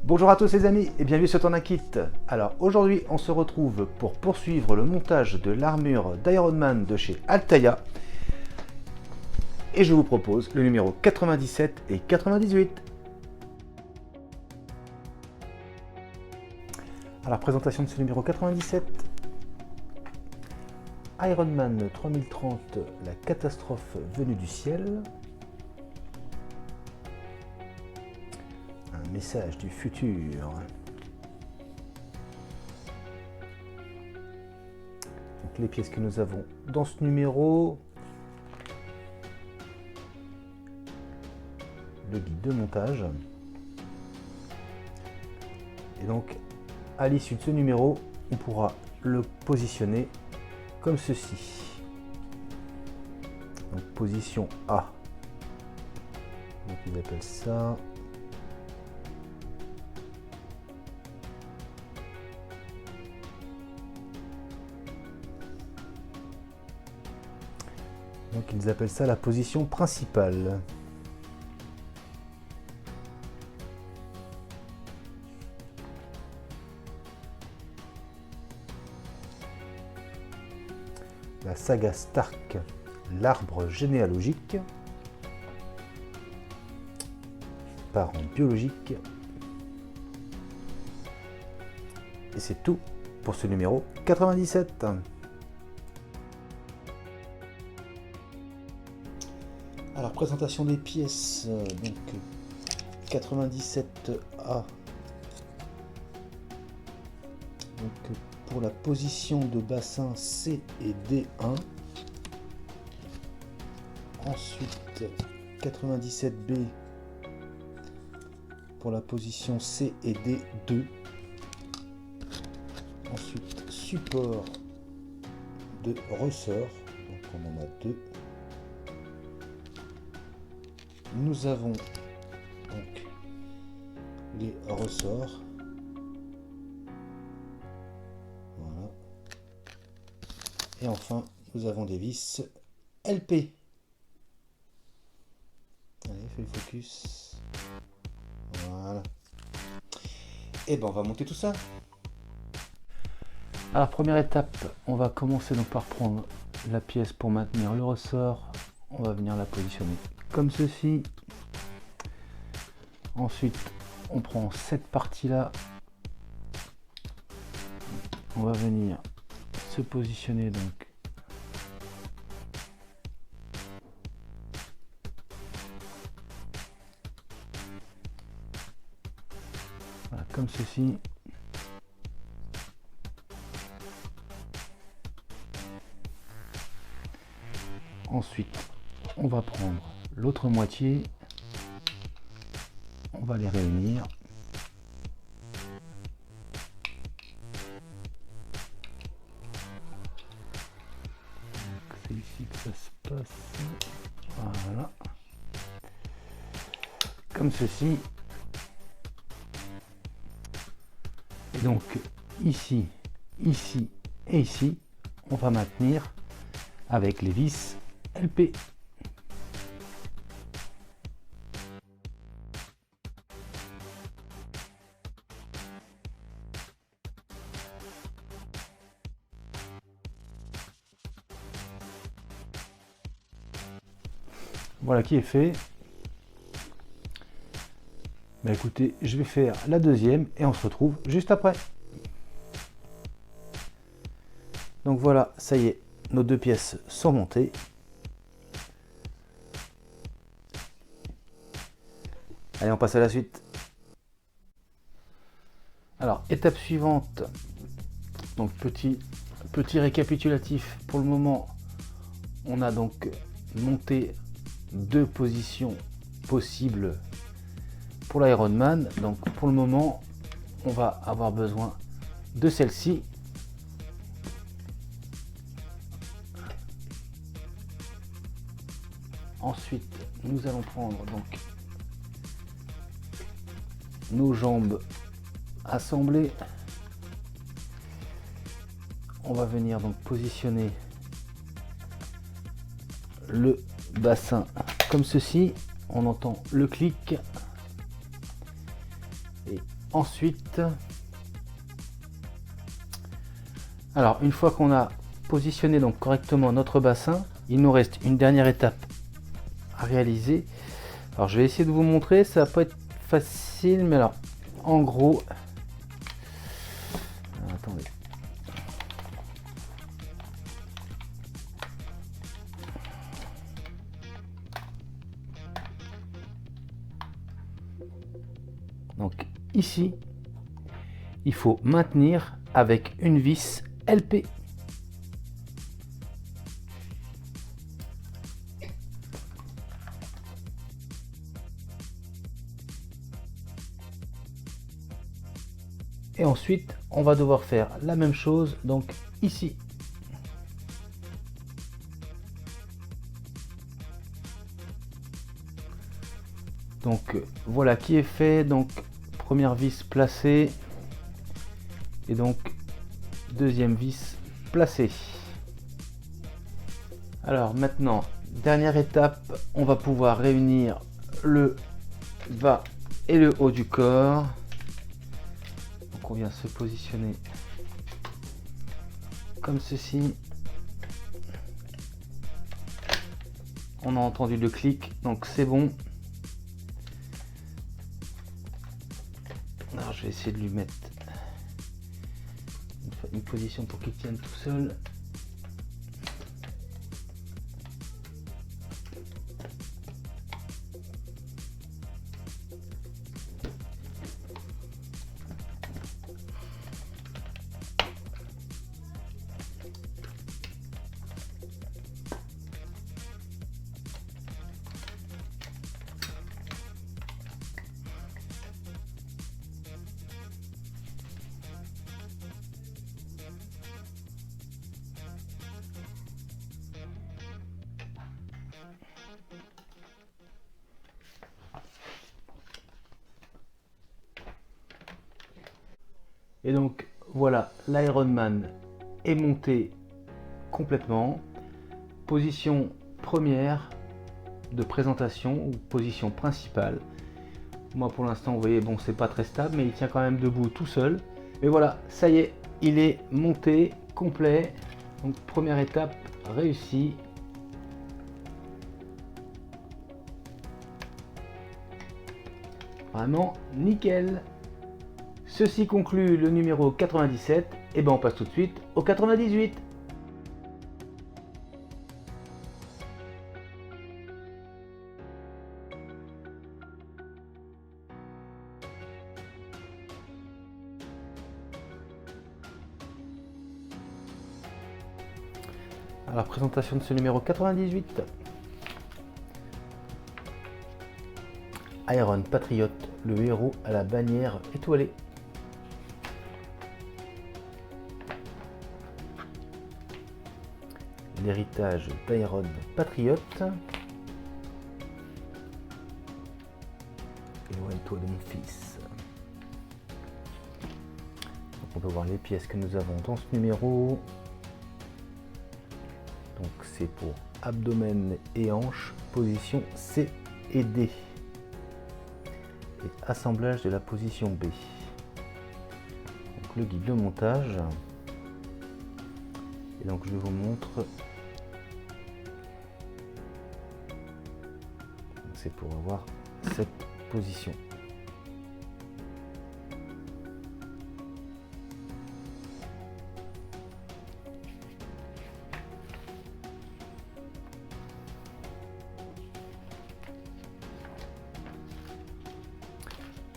Bonjour à tous les amis et bienvenue sur Ton Kit. Alors aujourd'hui on se retrouve pour poursuivre le montage de l'armure d'Iron Man de chez Altaïa. Et je vous propose le numéro 97 et 98. Alors présentation de ce numéro 97. Iron Man 3030, la catastrophe venue du ciel. Un message du futur. Donc les pièces que nous avons dans ce numéro. Le guide de montage. Et donc à l'issue de ce numéro, on pourra le positionner comme ceci. Donc position A. Donc ils appellent ça. Donc ils appellent ça la position principale. La saga Stark, l'arbre généalogique, parents biologiques. Et c'est tout pour ce numéro 97. Alors présentation des pièces, donc 97A. Donc pour la position de bassin C et D1. Ensuite 97B pour la position C et D2. Ensuite support de ressort, donc on en a deux. Nous avons donc les ressorts. Voilà. Et enfin, nous avons des vis LP. Allez, fais le focus. Voilà. Et ben on va monter tout ça. Alors première étape, on va commencer donc par prendre la pièce pour maintenir le ressort. On va venir la positionner comme ceci. Ensuite, on prend cette partie-là. On va venir se positionner donc voilà, comme ceci. Ensuite, on va prendre l'autre moitié, on va les réunir. C'est ici que ça se passe. Voilà. Comme ceci. Et donc, ici, ici et ici, on va maintenir avec les vis LP. Voilà qui est fait. Bah écoutez, je vais faire la deuxième et on se retrouve juste après. Donc voilà, ça y est, nos deux pièces sont montées. Allez, on passe à la suite. Alors, étape suivante. Donc petit récapitulatif. Pour le moment, on a donc monté deux positions possibles pour l'Iron Man. Donc pour le moment, on va avoir besoin de celle-ci. Ensuite, nous allons prendre donc nos jambes assemblées. On va venir donc positionner le bassin comme ceci. On entend le clic et ensuite, alors une fois qu'on a positionné donc correctement notre bassin, il nous reste une dernière étape à réaliser. Alors je vais essayer de vous montrer, ça va pas être facile, mais alors en gros, attendez. Donc ici, il faut maintenir avec une vis LP. Et ensuite, on va devoir faire la même chose donc ici. Donc voilà qui est fait. Donc première vis placée et donc deuxième vis placée. Alors maintenant, dernière étape, on va pouvoir réunir le bas et le haut du corps. Donc on vient se positionner comme ceci. On a entendu le clic, donc c'est bon. Alors je vais essayer de lui mettre une position pour qu'il tienne tout seul. Et donc voilà, l'Ironman est monté complètement. Position première de présentation ou position principale. Moi pour l'instant vous voyez, bon c'est pas très stable mais il tient quand même debout tout seul. Mais voilà, ça y est, il est monté complet. Donc première étape réussie. Vraiment nickel. Ceci conclut le numéro 97, et ben on passe tout de suite au 98. Alors présentation de ce numéro 98. Iron Patriot, le héros à la bannière étoilée. L'héritage d'Iron Patriot. Éloigne-toi de mon fils. Donc on peut voir les pièces que nous avons dans ce numéro. Donc c'est pour abdomen et hanches, position C et D. Et assemblage de la position B. Donc le guide de montage. Et donc je vous montre. C'est pour avoir cette position.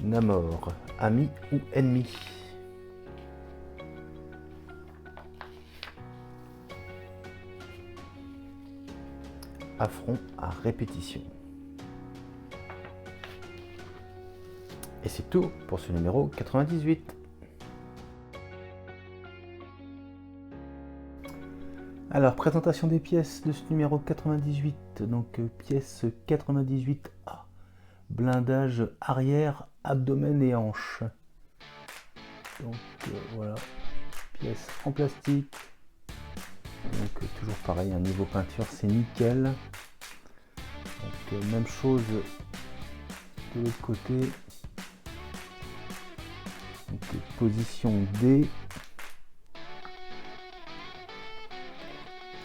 Namor, ami ou ennemi? Affront à répétition. Et c'est tout pour ce numéro 98. Alors, présentation des pièces de ce numéro 98. Donc, pièce 98A. Blindage arrière, abdomen et hanche. Donc, voilà. Pièce en plastique. Donc, toujours pareil, un niveau peinture, c'est nickel. Donc, même chose de l'autre côté. Donc, position D.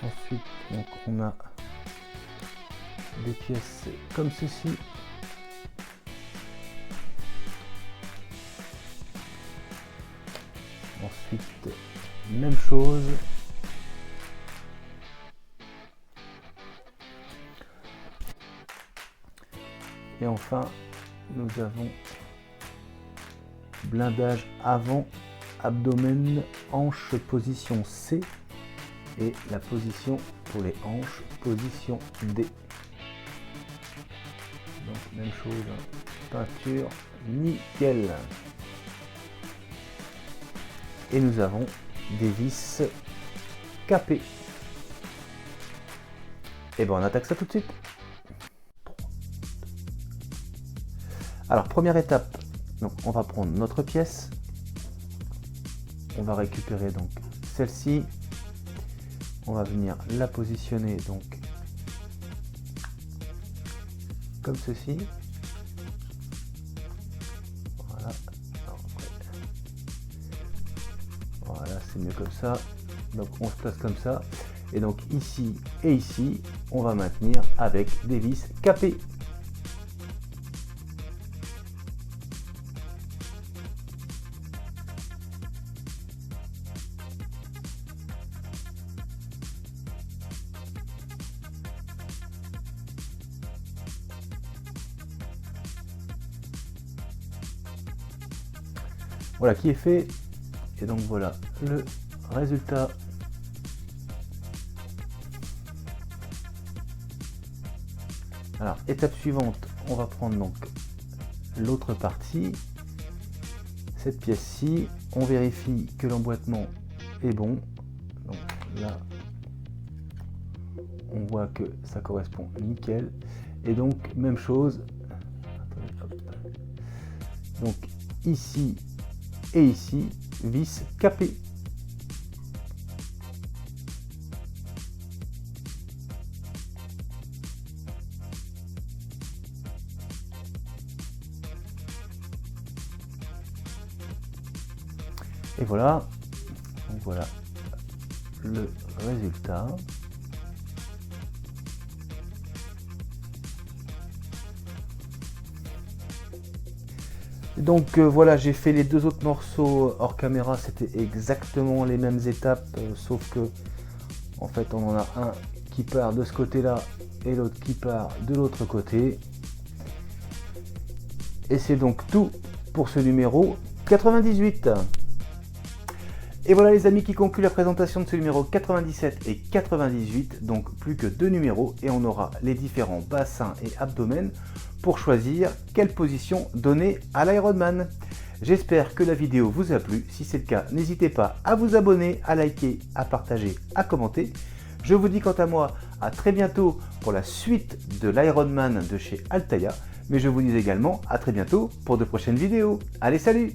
Ensuite, donc, on a des pièces comme ceci. Ensuite, même chose. Et enfin, nous avons blindage avant, abdomen, hanche, position C. Et la position pour les hanches, position D. Donc même chose, peinture, nickel. Et nous avons des vis capées. Et bien on attaque ça tout de suite. Alors première étape, donc on va prendre notre pièce. On va récupérer donc celle-ci. On va venir la positionner donc comme ceci. Voilà. Voilà, c'est mieux comme ça. Donc on se place comme ça. Et donc ici et ici, on va maintenir avec des vis capées. Voilà qui est fait, et donc voilà le résultat. Alors étape suivante, on va prendre donc l'autre partie, cette pièce-ci, on vérifie que l'emboîtement est bon. Donc là on voit que ça correspond nickel, et donc même chose. Donc ici et ici, vis capée. Et voilà, donc voilà le résultat. Donc voilà, j'ai fait les deux autres morceaux hors caméra, c'était exactement les mêmes étapes, sauf que en fait on en a un qui part de ce côté là et l'autre qui part de l'autre côté. Et c'est donc tout pour ce numéro 98. Et voilà les amis qui conclut la présentation de ce numéro 97 et 98, donc plus que deux numéros et on aura les différents bassins et abdomen pour choisir quelle position donner à l'Ironman. J'espère que la vidéo vous a plu, si c'est le cas n'hésitez pas à vous abonner, à liker, à partager, à commenter. Je vous dis quant à moi à très bientôt pour la suite de l'Ironman de chez Altaïa, mais je vous dis également à très bientôt pour de prochaines vidéos. Allez salut!